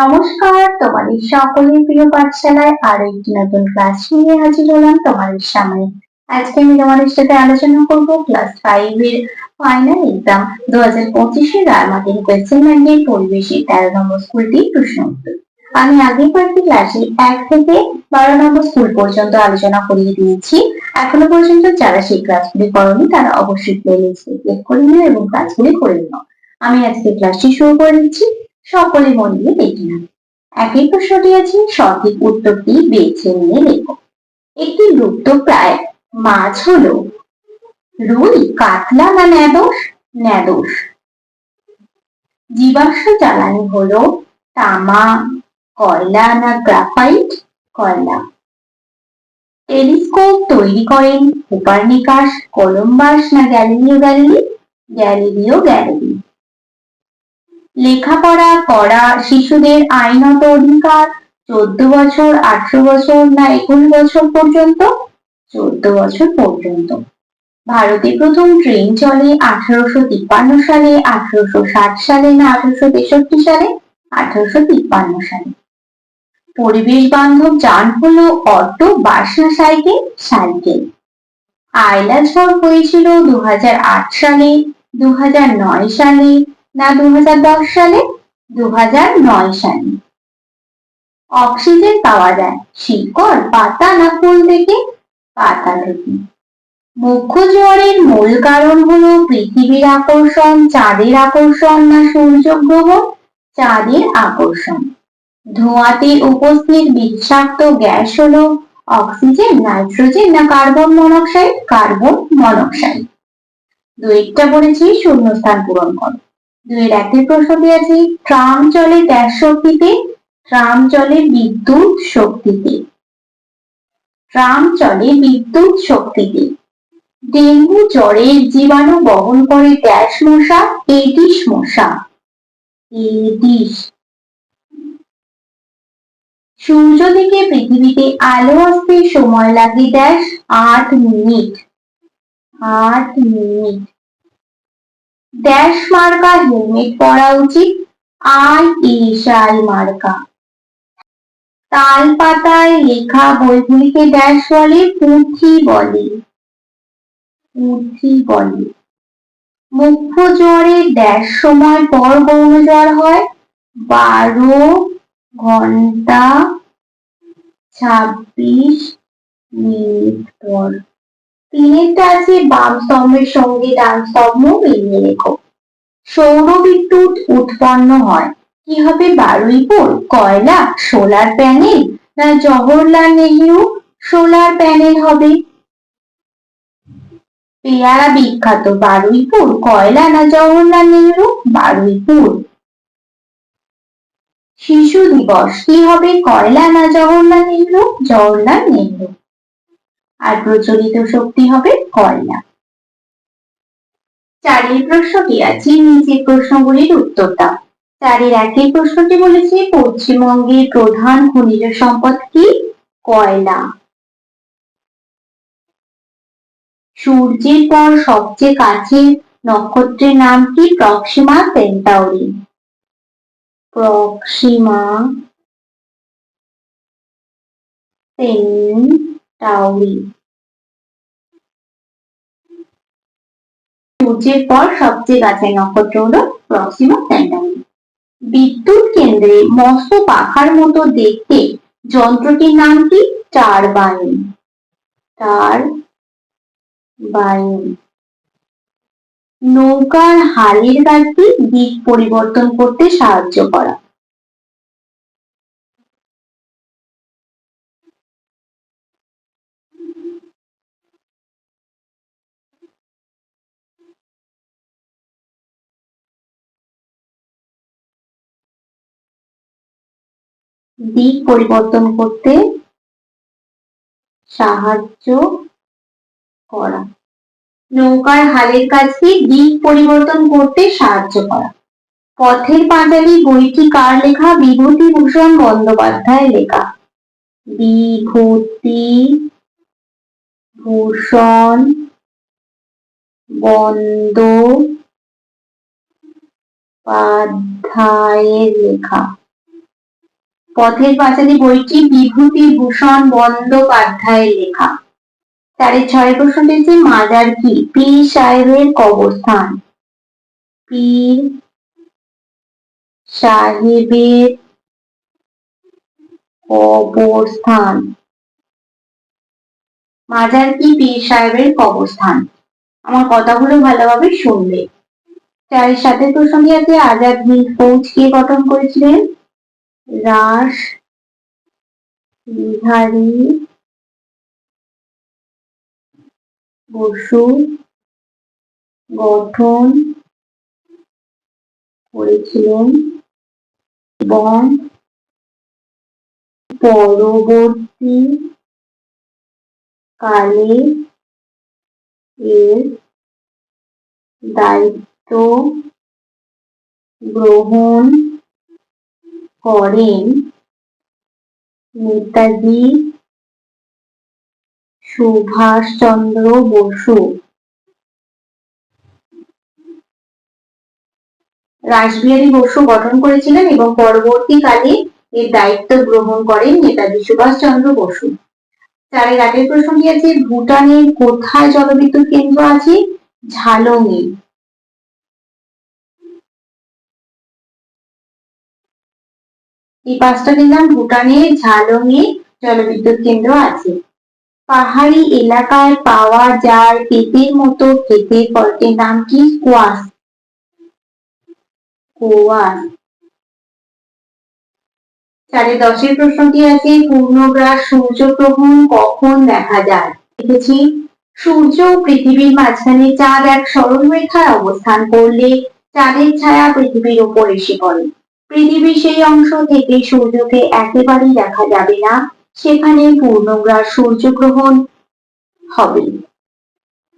নমস্কার, তোমাদের সকলের প্রিয় পাঠশালায় আরো একটি নতুন ক্লাস নিয়ে হাজির হলাম তোমাদের সামনে। আজকে আমি তোমাদের সাথে আলোচনা করব ক্লাস 5 এর ফাইনাল এক্সাম 2025 রায়মার্টিন কোয়েশ্চেন ব্যাংকের পরিবেশে 13 নম্বর স্কুলটির প্রশ্ন উত্তর। আমি আগের কয়েকটি ক্লাসে 1 থেকে 12 নম্বর স্কুল পর্যন্ত আলোচনা করিয়ে দিয়েছি। এখনো পর্যন্ত যারা সেই ক্লাসগুলি করোনি তারা অবশ্যই প্লেলিস্টে ক্লিক করে নিও এবং ক্লাসগুলি করে নিও। আমি আজকে ক্লাসটি শুরু করে দিচ্ছি, সকলে মন দিয়ে দেখে নেন। একই প্রশ্নটি আছে, সঠিক উত্তরটি বেছে নিয়ে লেখো। একটি লুপ্তপ্রায় মাছ হলো রুই, কাতলা না ন্যাদোষ? ন্যাদোষ। জীবাশ্ম জ্বালানি হলো তামা, কয়লা না গ্রাফাইট? কয়লা। টেলিস্কোপ তৈরি করেন কোপার্নিকাস, কলম্বাস না গ্যালিলিও গ্যালিলি? Galileo Galilei. লেখাপড়া করা শিশুদের আইনত অধিকার 14 বছর, 18 বছর না 21 বছর পর্যন্ত? 14 বছর পর্যন্ত। ভারতে প্রথম ট্রেন চলে 1853 সালে, 1860 সালে না 1863 সালে? 1853 সালে। পরিবেশ বান্ধব যান হলো অটো, বাস না সাইকেল? সাইকেল। আয়লা ঝড় হয়েছিল 2008 সালে, 2009 সালে না 2010 সালে? 2009 সালে। অক্সিজেন পাওয়া যায় শিকড়, পাতা না ফুল থেকে? পাতা থেকে। মুখ্য জ্বরের মূল কারণ হলো পৃথিবীর আকর্ষণ, চাঁদের আকর্ষণ না সূর্য গ্রহণ? চাঁদের আকর্ষণ। ধোঁয়াতে উপস্থিত বিষাক্ত গ্যাস হলো অক্সিজেন, নাইট্রোজেন না কার্বন মনোক্সাইড? Carbon monoxide. দুইটা বলেছি, শূন্যস্থান পূরণ করো। 2-1 প্রশ্নটি আছে, ট্রাম চলে গ্যাস শক্তিতে? ট্রাম চলে বিদ্যুৎ শক্তিতে। ট্রাম চলে বিদ্যুৎ শক্তিতে। ডেঙ্গু জ্বরের জীবাণু বহন করে ড্যাশ মশা? এডিস মশা। এডিস। সূর্য থেকে পৃথিবীতে আলো আসতে সময় লাগে ড্যাশ? 8 মিনিট। 8 মিনিট। ড্যাশ মার্কা হেলমেট পরা উচিত? ISI মার্কা। তাল পাতায় লেখা বইগুলিকে ড্যাশ বলে? পুঁথি বলে। পুঁথি বলে। মুখ্য জ্বরে ড্যাশ সময় পর গৌণ জ্বর হয়? 12 ঘন্টা 26 মিনিট পর। 3টা আছে, বাম স্তম্ভের সঙ্গে ডান স্তম্ভ মিলিয়ে লেখো। সৌর বিদ্যুৎ উৎপন্ন হয় কি হবে? বারুইপুর, কয়লা, সোলার প্যানেল না জওহরলাল নেহেরু? সোলার প্যানেল হবে। পেয়ারা বিখ্যাত বারুইপুর, কয়লা না জওহরলাল নেহেরু? বারুইপুর। শিশু দিবস কি হবে? কয়লা না জওহরলাল নেহেরু? জওহরলাল নেহেরু। আর প্রচলিত শক্তি হবে কয়লা। 4 প্রশ্নটি আছে, নিচের প্রশ্নগুলির উত্তর দাও। 4-1 প্রশ্নটি বলেছে, পশ্চিমবঙ্গের প্রধান খনিজ সম্পদ কি? কয়লা। সূর্যের পর সবচেয়ে কাছের নক্ষত্রের নাম কি? Proxima Centauri. Proxima Centauri. সূর্যের পর সবচেয়ে কাছের নক্ষত্র হলো প্রক্সিমা সেন্টাউরি। বিদ্যুৎ কেন্দ্রে মস্ত পাখার মতো দেখতে যন্ত্রটির নাম কি? টারবাইন। টারবাইন। নৌকার হালের কাজটি দিক পরিবর্তন করতে সাহায্য করা? দিক পরিবর্তন করতে সাহায্য করা। নৌকার হালের কাজটি দিক পরিবর্তন করতে সাহায্য করা। পথের পাঁচালী বইটি কার লেখা? বিভূতিভূষণ বন্দ্যোপাধ্যায় লেখা। বিভূতিভূষণ বন্দ্যোপাধ্যায়ের লেখা। পথের পাঁচালী বইটি বিভূতিভূষণ বন্দ্যোপাধ্যায়ের লেখা। 4-6 প্রশ্নটি হচ্ছে মাজার কি? পীর সাহেবের কবরস্থান। পীর সাহেবের কবরস্থান। মাজার কি? পীর সাহেবের কবরস্থান। আমার কথাগুলো ভালোভাবে শুনবে। 4-7 প্রশ্নটি আছে আজাদ হিন্দ ফৌজ কে গঠন করেছিলেন? রাস বিহারী বসু গঠন করেছিলেন এবং পরবর্তী কালে এর দায়িত্ব গ্রহণ করেন নেতাজি সুভাষচন্দ্র বসু। রাসবিহারী বসু গঠন করেছিলেন এবং পরবর্তীকালে এর দায়িত্ব গ্রহণ করেন নেতাজি সুভাষচন্দ্র বসু। 4-8 প্রশ্নটি আছে ভুটানের কোথায় জলবিদ্যুৎ কেন্দ্র আছে? ঝালংয়ে। এই 5টা দিলাম। ভুটানের ঝালংয়ে জলবিদ্যুৎ কেন্দ্র আছে। পাহাড়ি এলাকায় পাওয়া যায় পেঁপের মতো খেতে ফলটির নাম কি? স্কোয়াশ। স্কোয়াশ। 10 প্রশ্নটি আছে পূর্ণগ্রাস সূর্যগ্রহণ কখন দেখা যায়? দেখেছি সূর্য ও পৃথিবীর মাঝখানে চাঁদ এক সরল রেখায় অবস্থান করলে চাঁদের ছায়া পৃথিবীর উপর এসে পড়ে। পৃথিবীর সেই অংশ থেকে সূর্যকে একেবারেই দেখা যাবে না, সেখানে পূর্ণগ্রাস সূর্যগ্রহণ হবে।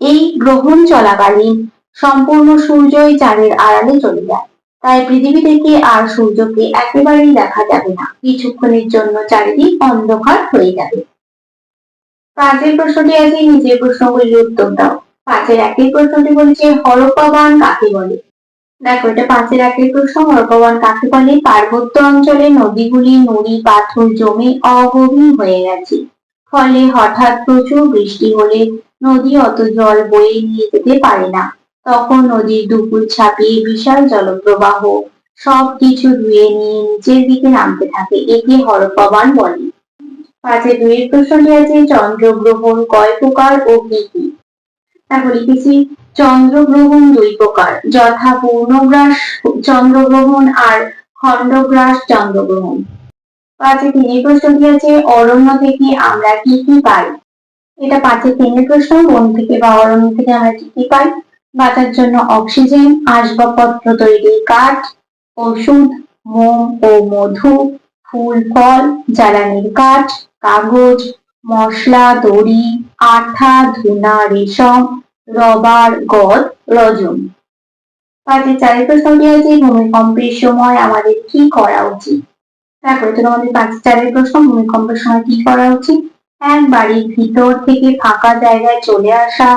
এই গ্রহণ চলাকালীন সম্পূর্ণ সূর্যই চাঁদের আড়ালে চলে যায়, তাই পৃথিবী থেকে আর সূর্যকে একেবারেই দেখা যাবে না, কিছুক্ষণের জন্য চারিদিক অন্ধকার হয়ে যাবে। 5 প্রশ্নটি আছে নিজের প্রশ্নগুলির উত্তর দাও। 5-1 প্রশ্নটি বলছে হরপ্পা বান কাকে বলে? দেখো এটা 5-1 প্রশ্ন। হরপ্পা বান কাকে বলে? পার্বত্য অঞ্চলে নদীগুলি নুড়ি পাথর জমে অগভীর হয়ে গেছে, ফলে হঠাৎ প্রচুর বৃষ্টি হলে নদী অত জল বয়ে নিয়ে যেতে পারে না। তখন নদীর দুকুল ছাপিয়ে বিশাল জলপ্রবাহ সবকিছু ধুয়ে নিয়ে নিচের দিকে নামতে থাকে, একে হরপ্পা বান বলে। 5-2 প্রশ্নটি আছে চন্দ্রগ্রহণ কয় প্রকার ও কি কি? দেখো লিখেছি চন্দ্রগ্রহণ 2 প্রকার, যথা পূর্ণগ্রাস চন্দ্রগ্রহণ আর খণ্ডগ্রাস চন্দ্রগ্রহণ। 5-3 প্রশ্নটি আছে অরণ্য থেকে আমরা কি কি পাই? এটা 5-3 প্রশ্ন। বন থেকে বা অরণ্য থেকে আমরা কি কি পাই? বাঁচার জন্য অক্সিজেন, আসবাবপত্র তৈরি কাঠ, ওষুধ, মোম ও মধু, ফুল ফল, জ্বালানির কাঠ, কাগজ, মশলা, দড়ি, আঠা, ধুনা, রেশম, রবার, গদ, রজন। 5-4 প্রশ্নটি আছে ভূমিকম্পের সময় আমাদের কি করা উচিত? দেখো এটা আমাদের 5-4 প্রশ্ন। ভূমিকম্পের সময় কি করা উচিত? 1 বাড়ির ভিতর থেকে ফাঁকা জায়গায় চলে আসা,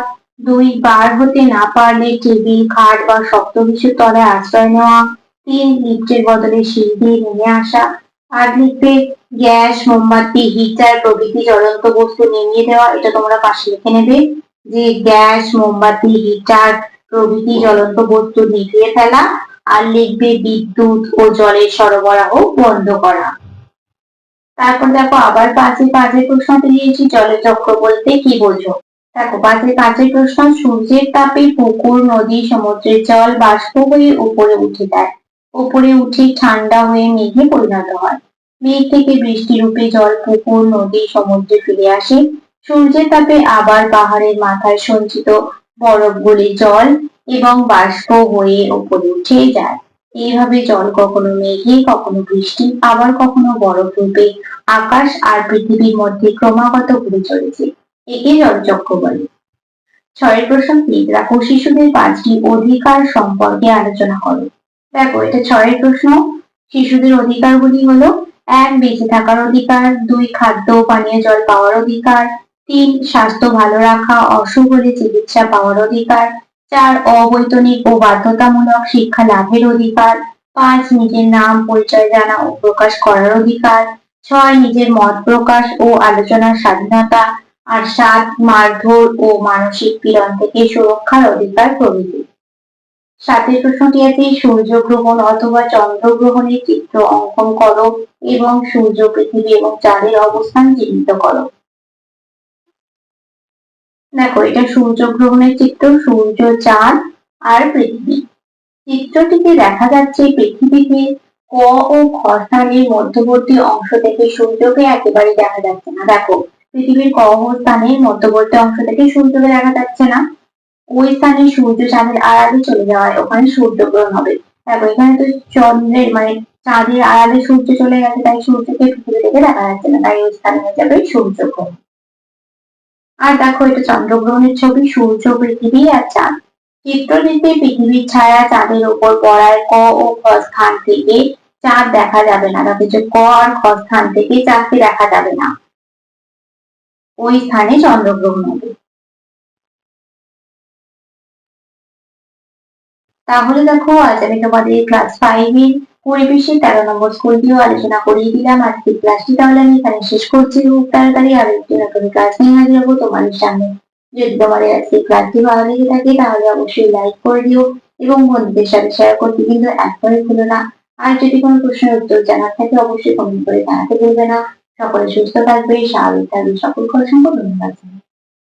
2 বার হতে না পারলে টেবিল খাট বা শক্ত কিছুর তলায় আশ্রয় নেওয়া, 3 লিফটের বদলে সিঁড়ি দিয়ে নেমে আসা। আর লিখবে গ্যাস, মোমবাতি, হিটার প্রভৃতি জ্বলন্ত বস্তু নিভিয়ে দেওয়া। এটা তোমরা পাশে লিখে নেবে যে গ্যাস, মোমবাতি, হিটার প্রভৃতি জ্বলন্ত বস্তু নিভিয়ে ফেলা। আর লিখবে বিদ্যুৎ ও জলের সরবরাহ বন্ধ করা। তারপর দেখো আবার 5-5 প্রশ্নতে দিয়েছি জলচক্র বলতে কি বোঝো? দেখো 5-5 প্রশ্ন সূর্যের তাপে পুকুর, নদী, সমুদ্রের জল বাষ্প হয়ে উপরে উঠে যায়, উপরে উঠে ঠান্ডা হয়ে মেঘে পরিণত হয়। মেঘ থেকে বৃষ্টি রূপে জল পুকুর, নদী, সমুদ্রে ফিরে আসে। সূর্যের তাপে আবার পাহাড়ের মাথায় সঞ্চিত বরফগুলি জল এবং বাষ্প হয়ে উপরে উঠে যায়। এইভাবে জল কখনো মেঘে, কখনো বৃষ্টি, আবার কখনো বরফ রূপে আকাশ আর পৃথিবীর মধ্যে ক্রমাগত ঘুরে চলেছে, একে জলচক্র বলে। 6 প্রশ্ন দেখো শিশুদের 5টি অধিকার সম্পর্কে আলোচনা করো। দেখো এটা 6 প্রশ্ন। শিশুদের অধিকারগুলি হলো 1 বেঁচে থাকার অধিকার, 2 খাদ্য পানীয় জল পাওয়ার অধিকার, 3 স্বাস্থ্য ভালো রাখা, অসুখ হলে চিকিৎসা পাওয়ার অধিকার, 4 অবৈতনিক ও বাধ্যতামূলক শিক্ষা লাভের অধিকার, 5 নিজের নাম পরিচয় জানা ও প্রকাশ করার অধিকার। 6 নিজের মত প্রকাশ ও আলোচনার স্বাধীনতা। আর 7 মারধর ও মানসিক পীড়ন থেকে সুরক্ষার অধিকার প্রভৃতি। 7 প্রশ্নটি আছে সূর্যগ্রহণ অথবা চন্দ্রগ্রহণের চিত্র অঙ্কন করো এবং সূর্য পৃথিবী এবং চাঁদের অবস্থান চিহ্নিত করো। দেখো এটা সূর্যগ্রহণের চিত্র, সূর্য, চাঁদ আর পৃথিবী। চিত্রটিতে দেখা যাচ্ছে পৃথিবীতে ক ও খ স্থানের মধ্যবর্তী অংশ থেকে সূর্যকে একেবারে দেখা যাচ্ছে না। দেখো পৃথিবীর ক স্থানের মধ্যবর্তী অংশ থেকে সূর্যকে দেখা যাচ্ছে না, ওই স্থানে সূর্য চাঁদের আড়ালে চলে যাওয়ায় ওখানে সূর্যগ্রহণ হবে। দেখো এখানে তো চন্দ্রের মানে চাঁদের আড়ালে সূর্য চলে গেছে, তাই সূর্যকে পৃথিবী থেকে দেখা যাচ্ছে না, তাই ওই স্থানে হয়ে যাবে সূর্যগ্রহণ। আর দেখো এটা চন্দ্রগ্রহণের ছবি, সূর্য, পৃথিবী আর চাঁদ। চিত্রটিতে পৃথিবীর ছায়া চাঁদের উপর পড়ায় ক ও খ স্থান থেকে চাঁদ দেখা যাবে না। দেখো যে ক আর খ স্থান থেকে চাঁদকে দেখা যাবে না, ওই স্থানে চন্দ্রগ্রহণ হবে। তাহলে দেখো আজ আমি তোমাদের ক্লাস 5 এর পরিবেশে 13 নম্বর স্কুলটিও আলোচনা করিয়ে দিলাম। আজকে ক্লাসটি তাহলে আমি এখানে শেষ করছি খুব তাড়াতাড়ি, আর একটি নতুন ক্লাস নিয়ে হাজির হবো তোমাদের সামনে। যদি তোমাদের আজকে ক্লাসটি ভালো লেগে থাকে তাহলে অবশ্যই লাইক করে দিও এবং বন্ধুদের সাথে শেয়ার করতে কিন্তু একবারে ভুলো না। আর যদি কোনো প্রশ্নের উত্তর জানার থাকে অবশ্যই কমেন্ট করে জানাতে ভুলবে না। সকলে সুস্থ থাকবে, স্বাভাবিক থাকবে, সকল কথা সম্পর্ক ধন্যবাদ।